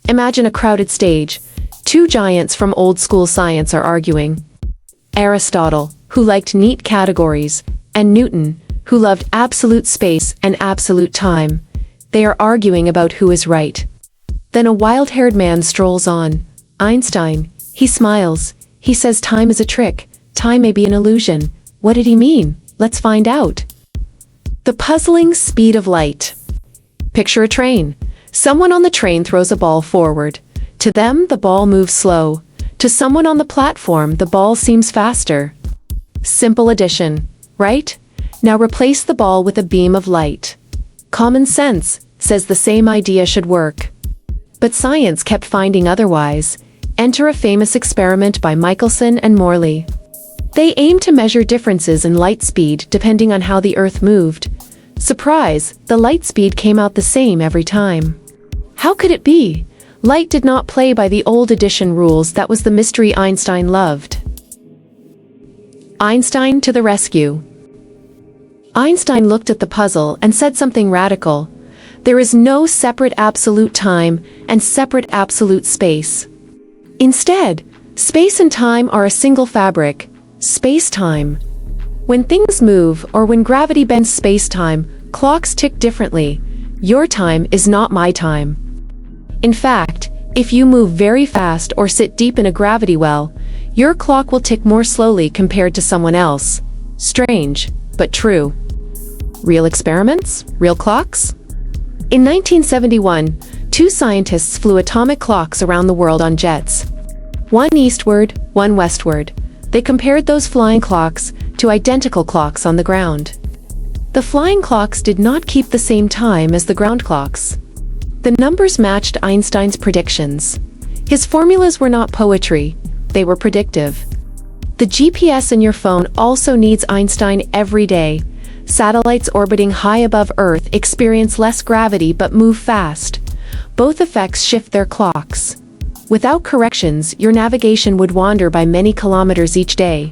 Imagine a crowded stage. Two giants from old-school science are arguing. Aristotle, who liked neat categories, and Newton, who loved absolute space and absolute time. They are arguing about who is right. Then a wild-haired man strolls on. Einstein. He smiles. He says time is a trick. Time may be an illusion. What did he mean? Let's find out. The puzzling speed of light. Picture a train. Someone on the train throws a ball forward. To them, the ball moves slow. To someone on the platform, the ball seems faster. Simple addition, right? Now replace the ball with a beam of light. Common sense says the same idea should work. But science kept finding otherwise. Enter a famous experiment by Michelson and Morley. They aimed to measure differences in light speed depending on how the Earth moved. Surprise, the light speed came out the same every time. How could it be? Light did not play by the old addition rules. That was the mystery Einstein loved. Einstein to the rescue. Einstein looked at the puzzle and said something radical. There is no separate absolute time and separate absolute space. Instead, space and time are a single fabric, spacetime. When things move or when gravity bends space-time, clocks tick differently. Your time is not my time. In fact, if you move very fast or sit deep in a gravity well, your clock will tick more slowly compared to someone else. Strange, but true. Real experiments? Real clocks? In 1971, two scientists flew atomic clocks around the world on jets. One eastward, one westward. They compared those flying clocks to identical clocks on the ground. The flying clocks did not keep the same time as the ground clocks. The numbers matched Einstein's predictions. His formulas were not poetry, they were predictive. The GPS in your phone also needs Einstein every day. Satellites orbiting high above Earth experience less gravity but move fast. Both effects shift their clocks. Without corrections, your navigation would wander by many kilometers each day.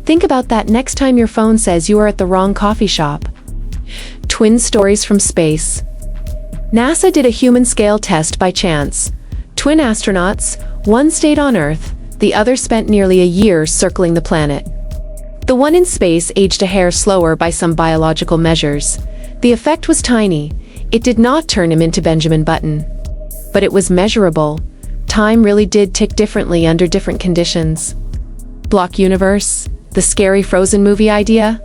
Think about that next time your phone says you are at the wrong coffee shop. Twin stories from space. NASA did a human-scale test by chance. Twin astronauts, one stayed on Earth, the other spent nearly a year circling the planet. The one in space aged a hair slower by some biological measures. The effect was tiny. It did not turn him into Benjamin Button. But it was measurable. Time really did tick differently under different conditions. Block universe? The scary Frozen movie idea?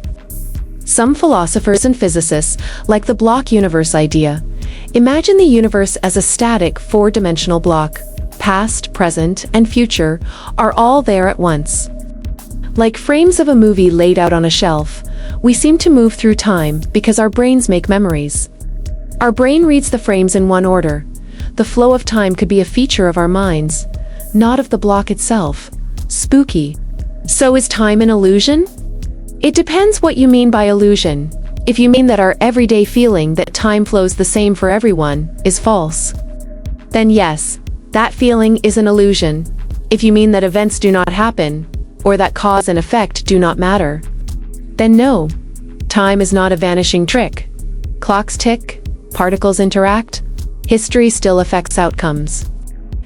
Some philosophers and physicists like the block universe idea. Imagine the universe as a static four-dimensional block. Past, present, and future are all there at once. Like frames of a movie laid out on a shelf, we seem to move through time because our brains make memories. Our brain reads the frames in one order. The flow of time could be a feature of our minds, not of the block itself. Spooky. So is time an illusion? It depends what you mean by illusion. If you mean that our everyday feeling that time flows the same for everyone is false, then yes, that feeling is an illusion. If you mean that events do not happen, or that cause and effect do not matter, then no, time is not a vanishing trick. Clocks tick, particles interact, history still affects outcomes.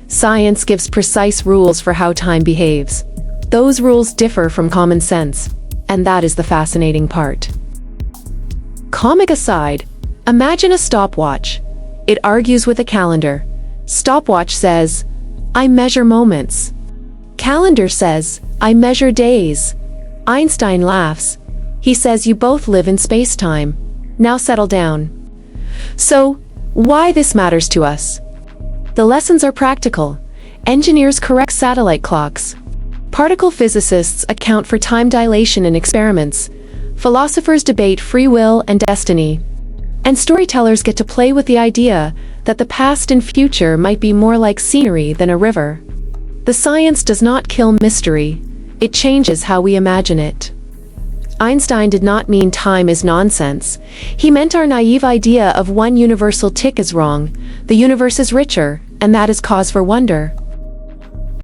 Science gives precise rules for how time behaves. Those rules differ from common sense, and that is the fascinating part. Comic aside, imagine a stopwatch. It argues with a calendar. Stopwatch says, I measure moments. Calendar says, I measure days. Einstein laughs. He says you both live in space-time. Now settle down. So, why this matters to us? The lessons are practical. Engineers correct satellite clocks. Particle physicists account for time dilation in experiments. Philosophers debate free will and destiny. And storytellers get to play with the idea that the past and future might be more like scenery than a river. The science does not kill mystery. It changes how we imagine it. Einstein did not mean time is nonsense. He meant our naive idea of one universal tick is wrong. The universe is richer, and that is cause for wonder.